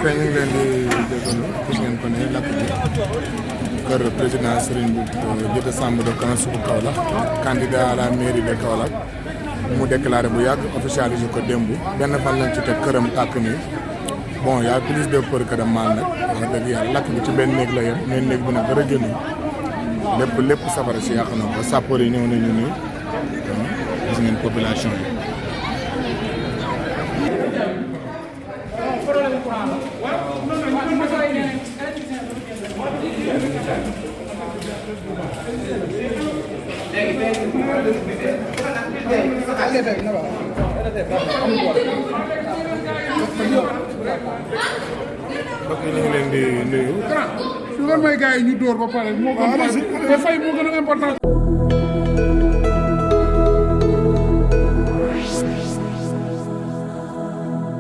ok ñu ngi leen di jégalu gis ngeen ko ne lakk bi kër président Serigne bi Djidah Samb de Kanasour Kaolack candidat à la mairie de Kaolack mu déclaré bu yàgg officialisé ko démb benn fan lañ ci teg këram tàkk nii bon y a plus de peur que de mal nag wax dëgg yàlla lakk bi ci benn néeg la yem mais néeg bi nag dara génn lépp safara si yàq na ko sapeur yi ñëw nañu nii gis ngeen population bi. mbokk yi ñu ngi leen di nuyu. su doon may gars yi ñu dóor ba pare moo gën a fay moo gën a important.